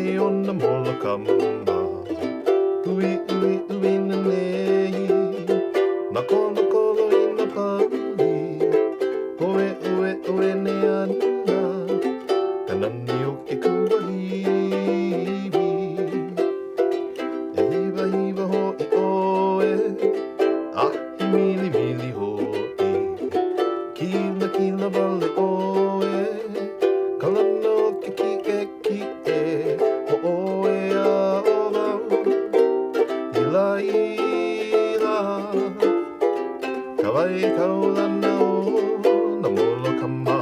Kawai o na molokama Ui ui ui na nei Na kolo kolo I na pali Oe oe oe ne ana Kanani o ke kuahiwi E hiwa hiwa hoi oe Ahi mili mili hoi Kila kila wale oe Kalano ke ki e O oe a o wau Ila ila Kawai kaulana o na molokama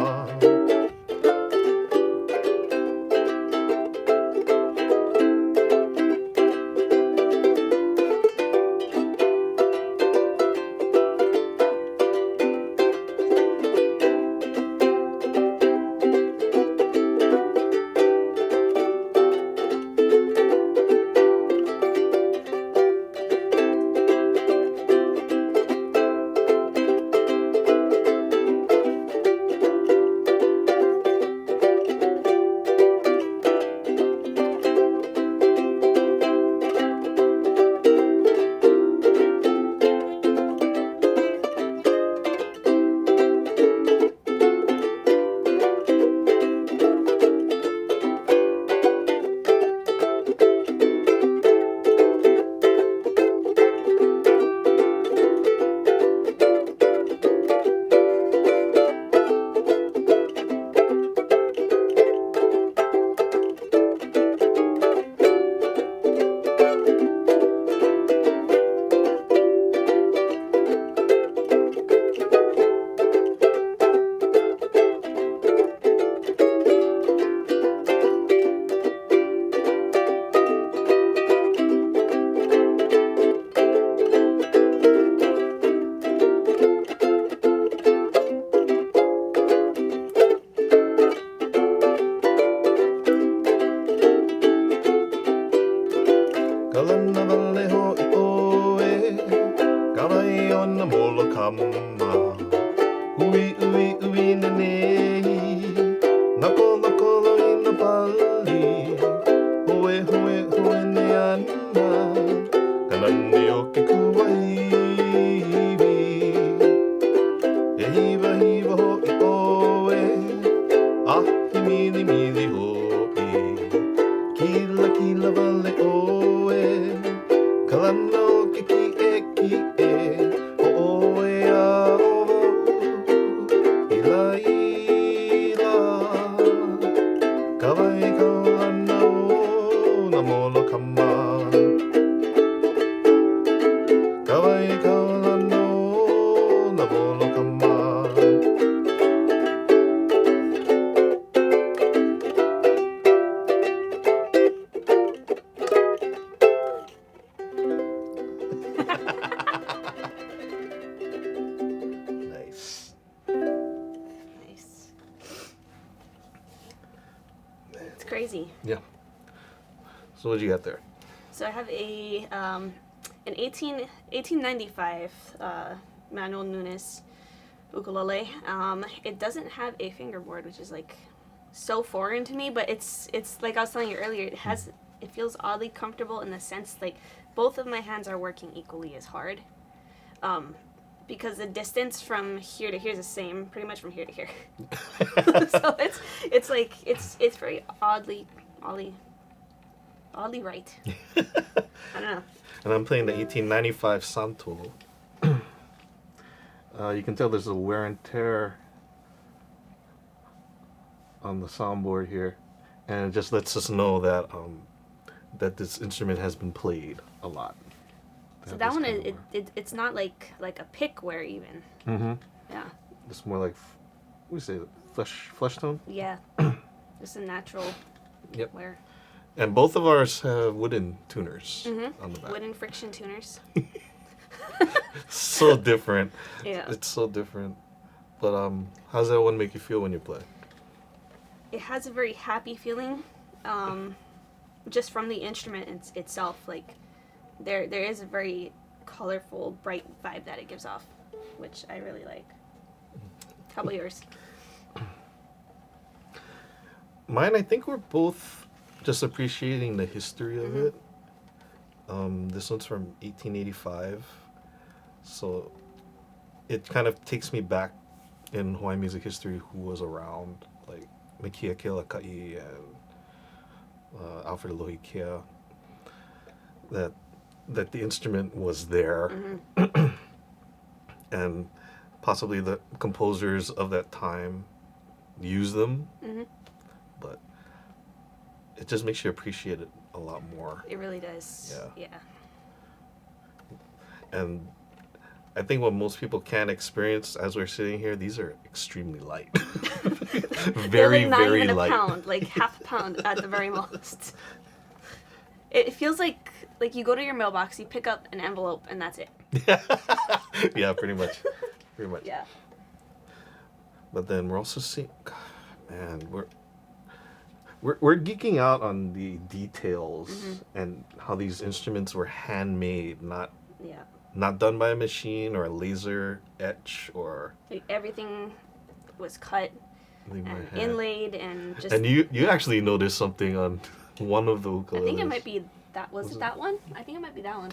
Kalana wale hoi oe Kawai o na molokama Ui ui ui na nei Na kolo kolo I na pali Hoe hoe hoe ne ana Kanani o ke kuahiwi E hiwa hiwa hoi oe Ahi mili mili hoi Kila kila wale oe Kalano ke ki e O oe a o wau Ila ila Kawai kaulana o na molokama Kawai kaulana o na molokama Nice. Nice. It's crazy. Yeah. So what you got there? So I have an 1895 manual Nunes Ukulele. It doesn't have a fingerboard, which is like so foreign to me, but it's like I was telling you earlier, it feels oddly comfortable in the sense like both of my hands are working equally as hard. Because the distance from here to here is the same, pretty much from here to here. So it's like it's very oddly right. I don't know. And I'm playing the 1895 Santo. You can tell there's a wear and tear on the soundboard here, and it just lets us know that that this instrument has been played a lot. So that one, it's not like a pick wear even. Mm-hmm. Yeah. It's more like, what do you say, flesh tone? Yeah. Just a natural wear. And both of ours have wooden tuners on the back. Wooden friction tuners. So different. Yeah. It's so different. But how does that one make you feel when you play? It has a very happy feeling, just from the instrument itself. Like, there is a very colorful, bright vibe that it gives off, which I really like. How about yours? Mine, I think we're both just appreciating the history of Mhm. it. This one's from 1885, so it kind of takes me back in Hawaiian music history who was around, like Mikia Kealakai and Alfred Lohikea. That the instrument was there, Mhm. and possibly the composers of that time used them, Mhm. but it just makes you appreciate it a lot more. It really does. Yeah. Yeah. And I think what most people can't experience as we're sitting here, these are extremely light. They're Very, like not very even a light. pound, like half a pound at the very most. It feels like you go to your mailbox, you pick up an envelope, and that's it. Yeah, pretty much. Pretty much. Yeah. But then we're also seeing, man, we're geeking out on the details and how these instruments were handmade, Yeah. not done by a machine or a laser etch or Like everything was cut leave my and hand. inlaid and just. And you actually noticed something on one of the ukuleles. I think it might be that. Was it that one? I think it might be that one.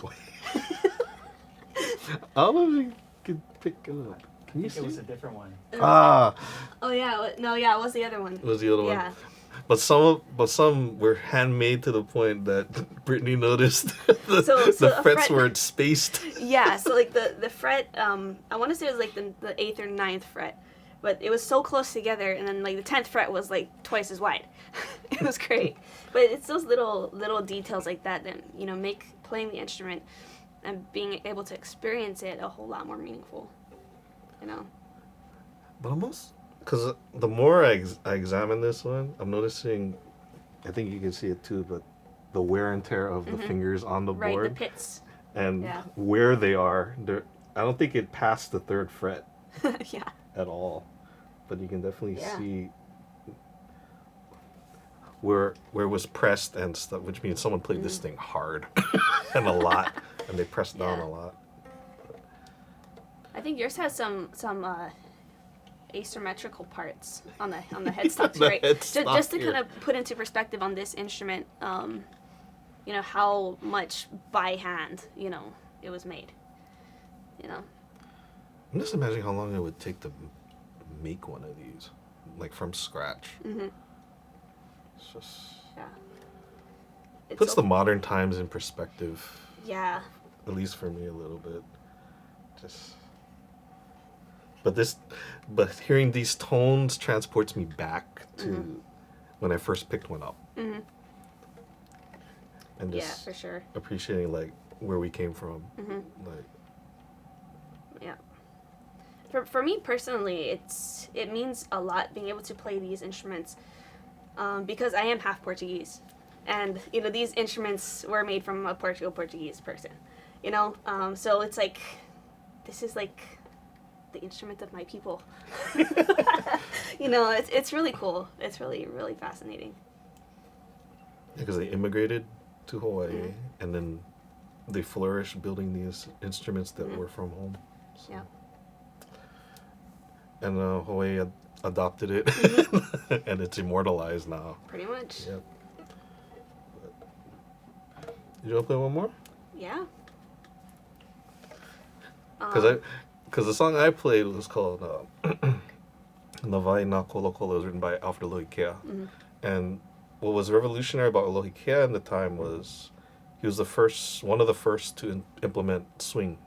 I don't know if you could pick it up. Can you It see? was a different one. Ah, Oh yeah. No, yeah. It was the other one. it was the other one. Yeah. But some were handmade to the point that Brittni noticed the So the a frets fret- were spaced. Yeah. So like the fret. I want to say it was like the 8th or 9th fret, but it was so close together, and then like the 10th fret was like twice as wide. It was great. But it's those little details like that make playing the instrument and being able to experience it a whole lot more meaningful. But almost, because the more I examine this one, I'm noticing, I think you can see it too, but the wear and tear of the fingers on the Right, the board pits. and Yeah. where they are. I don't think it passed the 3rd fret Yeah. at all, but you can definitely Yeah. see where it was pressed and stuff, which means someone played this thing hard and a lot, and they pressed down Yeah. a lot. I think yours has some asymmetrical parts on the headstock too, The right? headstock Just to here. kind of put into perspective on this instrument, how much by hand, it was made. I'm just imagining how long it would take to make one of these, like from scratch. Mm-hmm. It's just Yeah. It's puts so- the modern times in perspective, Yeah. at least for me a little bit. Just, but hearing these tones transports me back to when I first picked one up, Mm-hmm. and Yeah, just for sure. appreciating like where we came from. Mm-hmm. Like, Yeah. For me personally, it means a lot being able to play these instruments, because I am half Portuguese, and these instruments were made from a Portuguese person, so it's like this is like the instrument of my people. It's really cool. It's really, really fascinating. because they immigrated to Hawaii and then they flourished building these instruments that were from home. So. Yeah. And Hawaii adopted it, and it's immortalized now. Pretty much. Yep. You want to play one more? Yeah. Because the song I played was called Navai na Kola Kola. It was written by Alfred Lohikea. And what was revolutionary about Lohikea in the time was he was one of the first to implement swing.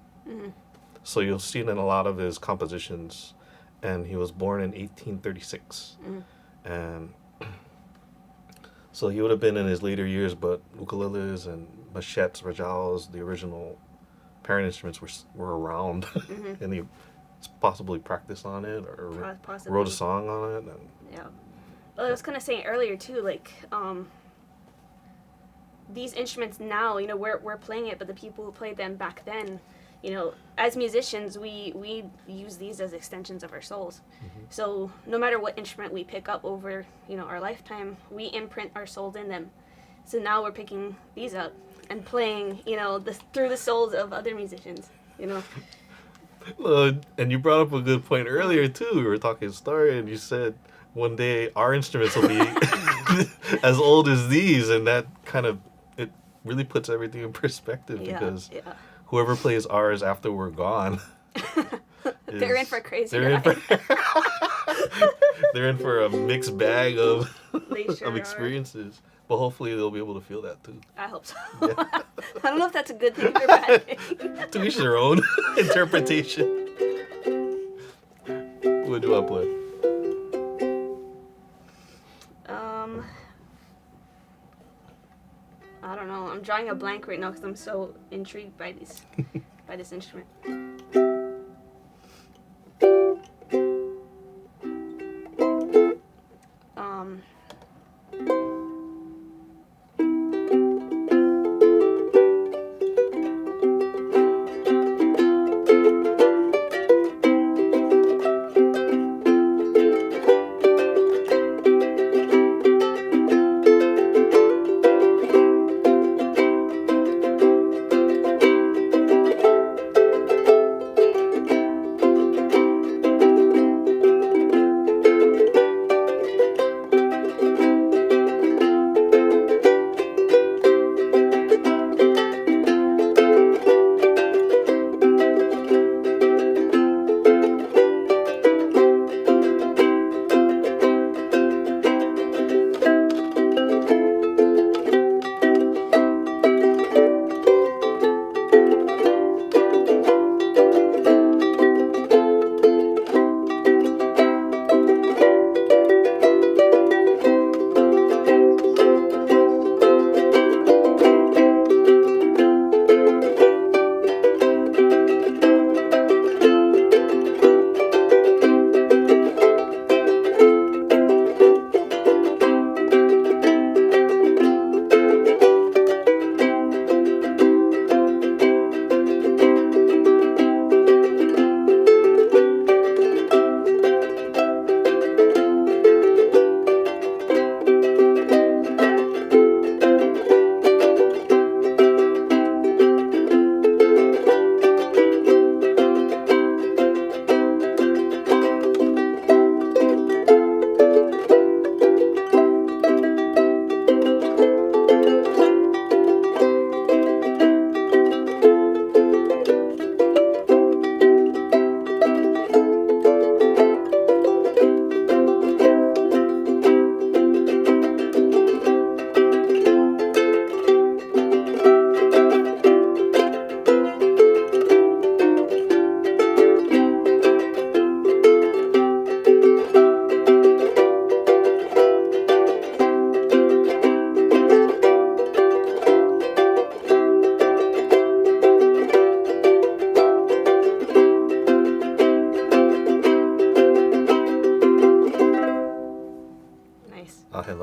So you'll see it in a lot of his compositions. And he was born in 1836. And so he would have been in his later years, but ukuleles and machetes, rajaos, the original parent instruments were around. And he possibly practiced on it or Possibly. wrote a song on it. And Yeah. Well, I was kind of saying earlier too, like these instruments now, we're playing it, but the people who played them back then, as musicians, we use these as extensions of our souls. So no matter what instrument we pick up over, our lifetime, we imprint our souls in them. So now we're picking these up and playing, through the souls of other musicians, and you brought up a good point earlier too. We were talking story, and you said one day our instruments will be as old as these, and that kind of it really puts everything in perspective because whoever plays ours after we're gone, they're in for a crazy they're ride. they're in for a mixed bag of They sure of are. experiences. But hopefully they'll be able to feel that too. I hope so. Yeah. I don't know if that's a good thing or bad thing. To each their own interpretation. What do I play? I don't know. I'm drawing a blank right now because I'm so intrigued by this instrument.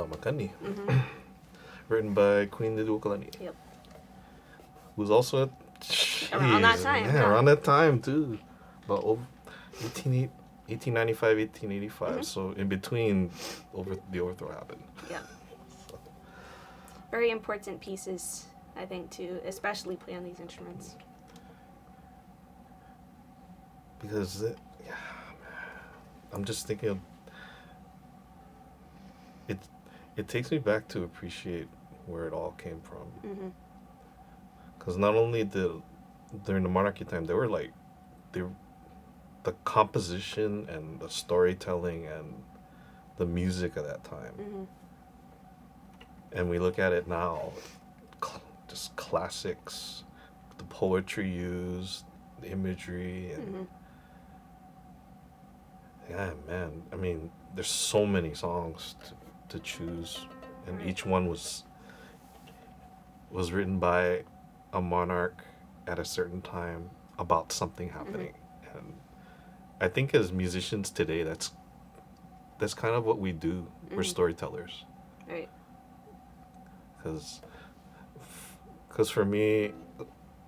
Kamakahi. Written by Queen Nunes Ukulele. Yep. Who's also Around that time. Yeah, around that time too. About 1895, 1885. So in between, the overthrow happened. Yeah. Very important pieces, I think, to especially play on these instruments. Because, I'm just thinking of, it takes me back to appreciate where it all came from. Because not only during the monarchy time, the composition and the storytelling and the music of that time. And we look at it now, just classics, the poetry used, the imagery, and yeah, man. I mean, there's so many songs to choose, and each one was written by a monarch at a certain time about something happening. And I think as musicians today, that's kind of what we do. We're storytellers. Right. Because for me,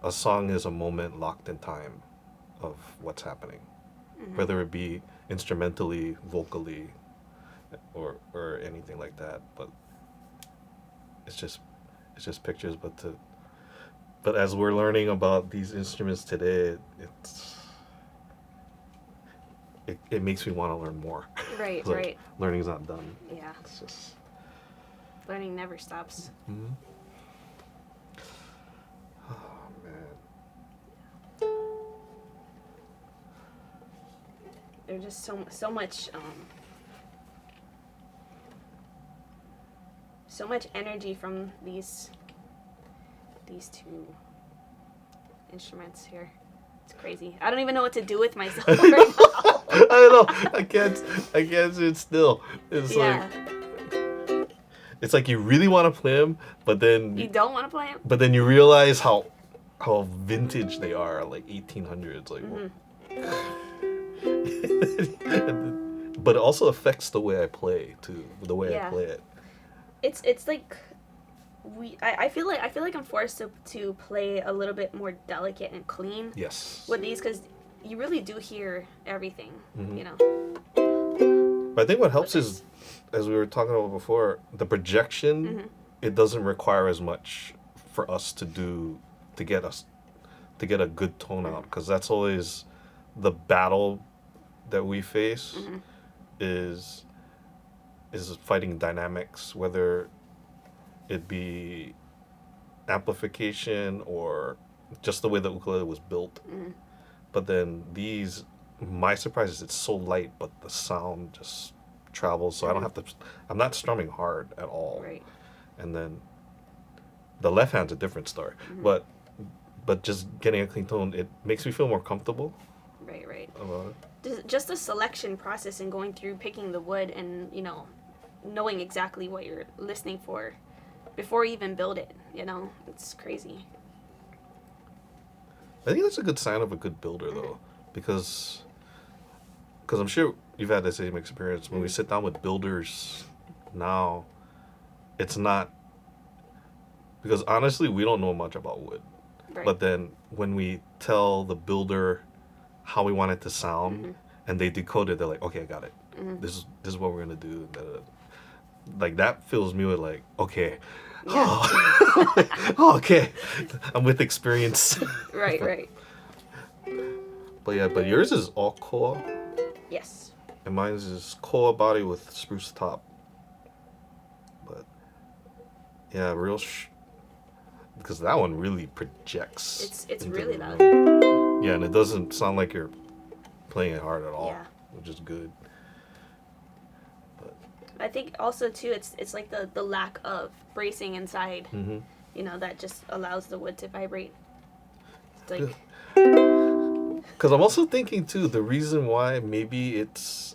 a song is a moment locked in time of what's happening, whether it be instrumentally, vocally, or anything like that. But it's just pictures. But as we're learning about these instruments today, it makes me want to learn more. Right, Like, right. learning's not done. Yeah. It's just. Learning never stops. Mm-hmm. Oh man. There's just so much so much energy from these two instruments here. It's crazy. I don't even know what to do with myself right now. I don't know. I can't sit still. It's Yeah. it's like you really want to play them, but then You don't want to play them? but then you realize how vintage they are, like 1800s. Like, but it also affects the way I play too. The way I play it. It's like I feel like I'm forced to play a little bit more delicate and clean. Yes. With these, because you really do hear everything. You know. But I think what helps is, as we were talking about before, the projection. It doesn't require as much for us to do to get a good tone out, because that's always the battle that we face is fighting dynamics, whether it be amplification or just the way the ukulele was built. But then my surprise is it's so light, but the sound just travels, so I'm not strumming hard at all. Right. And then the left hand's a different story. But just getting a clean tone, it makes me feel more comfortable. Right. About it. Just the selection process and going through picking the wood and, you know, knowing exactly what you're listening for before you even build it, you know, it's crazy. I think that's a good sign of a good builder, though, because I'm sure you've had the same experience. When we sit down with builders now, it's not, because honestly, we don't know much about wood. Right. But then when we tell the builder how we want it to sound, and they decode it, they're like, okay, I got it. This is what we're gonna do. Like, that fills me with like, okay, okay, I'm with experience. Right. But yours is all koa, Yes. and mine is koa body with spruce top. But yeah, because that one really projects. It's into really the loud. room. Yeah, and it doesn't sound like you're playing it hard at all, which is good. But I think also too, it's like the lack of bracing inside. You know, that just allows the wood to vibrate. It's like, because I'm also thinking too, the reason why maybe it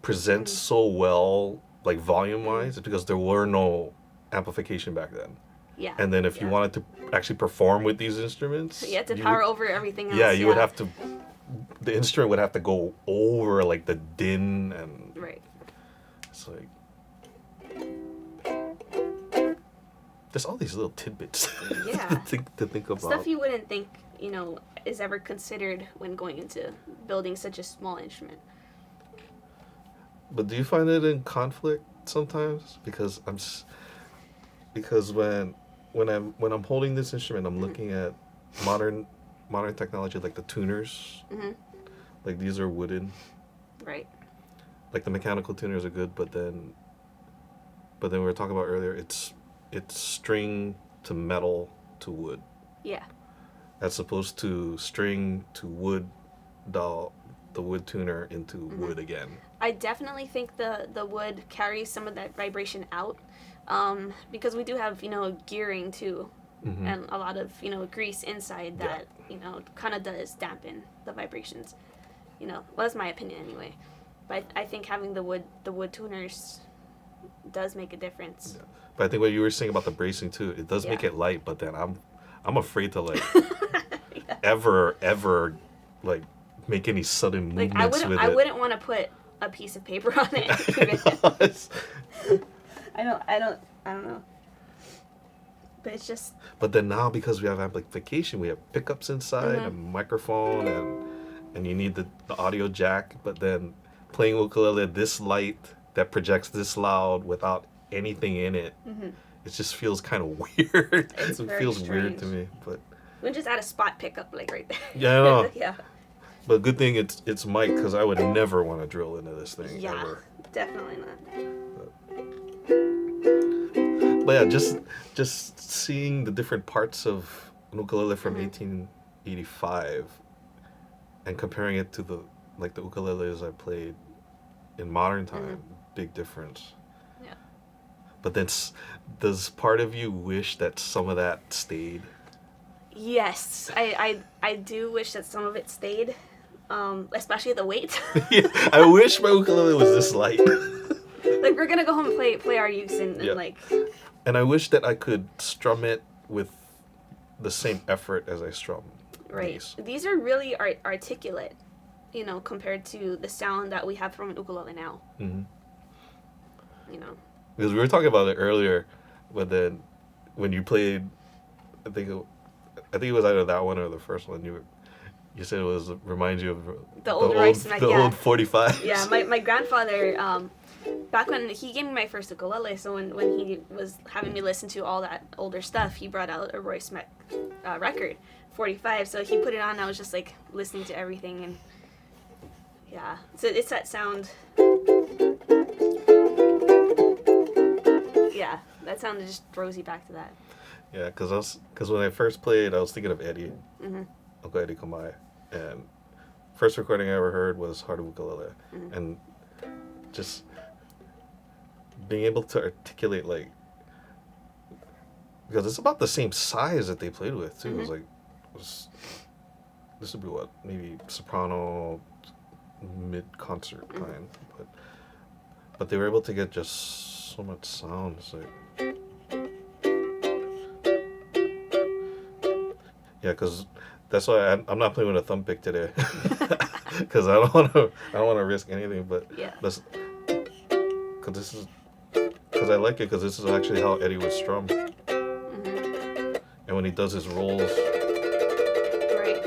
presents so well, like volume wise, is because there were no amplification back then. Yeah. And then if you wanted to actually perform with these instruments, you had to power over everything else. Yeah, you would have to. The instrument would have to go over like the din, and Right. it's like there's all these little tidbits Yeah. to think about. Stuff you wouldn't think, you know, is ever considered when going into building such a small instrument. But do you find it in conflict sometimes? Because when I'm holding this instrument, I'm looking at modern technology, like the tuners. Like, these are wooden. Right. Like, the mechanical tuners are good, but then we were talking about earlier, it's string to metal to wood. Yeah. As opposed to string to wood, the wood tuner into wood again. I definitely think the wood carries some of that vibration out, because we do have, you know, gearing too, and a lot of, you know, grease inside that, you know, kind of does dampen the vibrations. You know, well, that's my opinion anyway. But I think having the wood tuners does make a difference. Yeah. But I think what you were saying about the bracing too, it does make it light, but then I'm afraid to like ever like make any sudden movements with it. I wouldn't want to put a piece of paper on it. I don't know. But it's just. But then now, because we have amplification, we have pickups inside, a microphone, and you need the audio jack. But then playing ukulele this light that projects this loud without anything in it, it just feels kind of weird. It feels strange. weird to me. But we just add a spot pickup like right there. Yeah, I know. Yeah. But good thing it's Mike, because I would never want to drill into this thing Yeah, ever. definitely not. But yeah, just seeing the different parts of an ukulele from 1885 and comparing it to the ukuleles I played in modern time, big difference. Yeah. But then, does part of you wish that some of that stayed? Yes, I do wish that some of it stayed, especially the weight. Yeah, I wish my ukulele was this light. Like, we're gonna go home and play our use and Yeah. like. And I wish that I could strum it with the same effort as I strum Right. these. These are really articulate, compared to the sound that we have from an ukulele now. Mm-hmm. Because we were talking about it earlier, but then when you played, I think it was either that one or the first one. You said it reminds you of the old rice neck, old 45. Yeah, my grandfather, back when he gave me my first ukulele, so when he was having me listen to all that older stuff, he brought out a Royce Mack record, 45. So he put it on. I was just like listening to everything, and yeah, so it's that sound. Yeah, that sound just throws you back to that. Yeah, because when I first played, I was thinking of Eddie, Uncle Eddie Kamai, and first recording I ever heard was Heart of Ukulele, and just being able to articulate, like, because it's about the same size that they played with too. It was this would be what, maybe soprano, mid concert kind, but they were able to get just so much sound. It's like, yeah, because that's why I'm not playing with a thumb pick today, because I don't want to risk anything. But yeah, because I like it, because this is actually how Eddie would strum, and when he does his rolls. Right.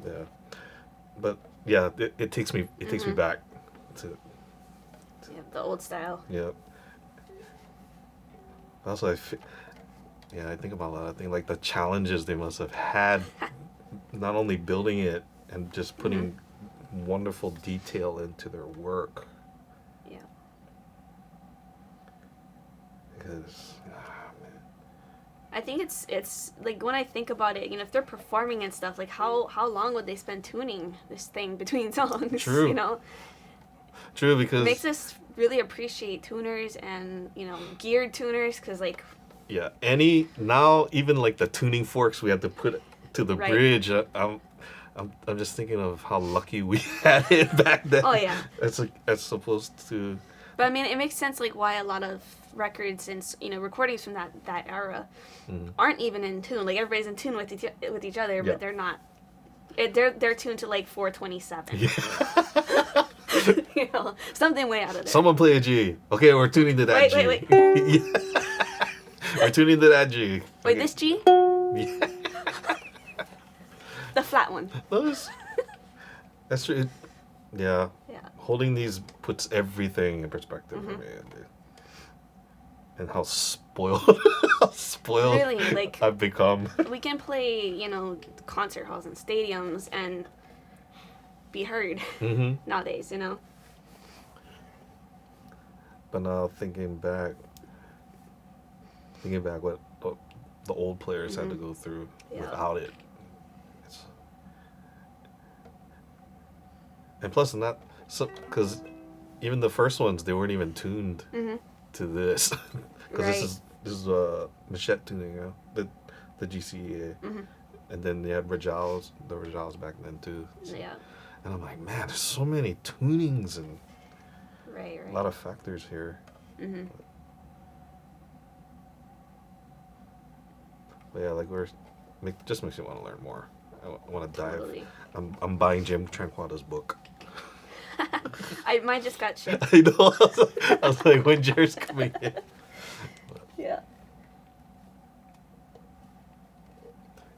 Yeah, but yeah, it takes me back to the old style. yeah. Also, I think about a lot of things, like the challenges they must have had, not only building it and just putting wonderful detail into their work. Yeah. Because, man. I think it's like, when I think about it, if they're performing and stuff, like how long would they spend tuning this thing between songs? True. True, because it makes us really appreciate tuners and geared tuners, because like. Yeah, now even like the tuning forks we had to put to the bridge. I'm just thinking of how lucky we had it back then. Oh yeah. That's supposed to. But I mean, it makes sense, like, why a lot of records and recordings from that era aren't even in tune. Like, everybody's in tune with each other, but they're not. They're tuned to like 427. Yeah. Something way out of there. Someone play a G. Okay, we're tuning to that G. Wait. We're tuning to that G. Wait, okay. This G? Yeah. The flat one. That's true. Yeah. Yeah. Holding these puts everything in perspective for me, and how spoiled, Really, like, I've become. We can play, concert halls and stadiums and be heard nowadays, But now thinking back what the old players had to go through without it. And plus, because even the first ones, they weren't even tuned to this. Because this is machete tuning, the GCEA. And then they had the Rajals back then too. Yeah. And I'm like, man, there's so many tunings and right. a lot of factors here. But yeah, like just makes me want to learn more. I want to dive. Totally. I'm buying Jim Tranquada's book. Mine just got shipped. I know. I was like, when Jared's coming in. Yeah.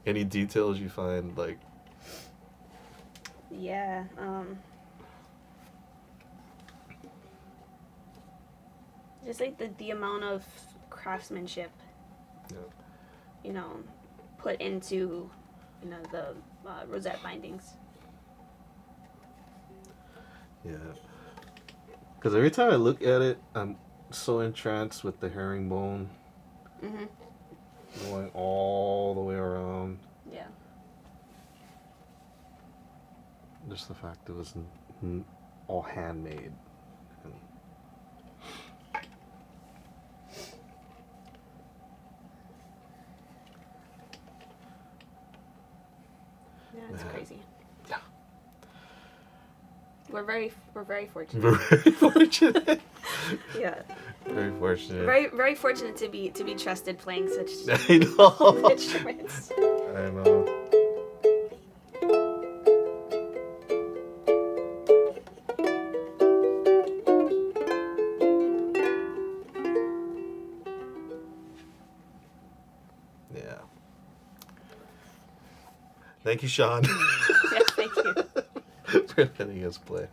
Any details you find, like? Yeah. Just like the amount of craftsmanship, Yeah. you know, put into, you know, the rosette bindings. Yeah. Because every time I look at it, I'm so entranced with the herringbone Mhm. going all the way around. Yeah. Just the fact it was all handmade. And Yeah, it's crazy. Yeah. We're very fortunate. We're very fortunate. Yeah. Very fortunate. Very fortunate to be trusted playing such I know. instruments. I know. Yeah. Thank you, Sean. Yes, thank you. For letting us play.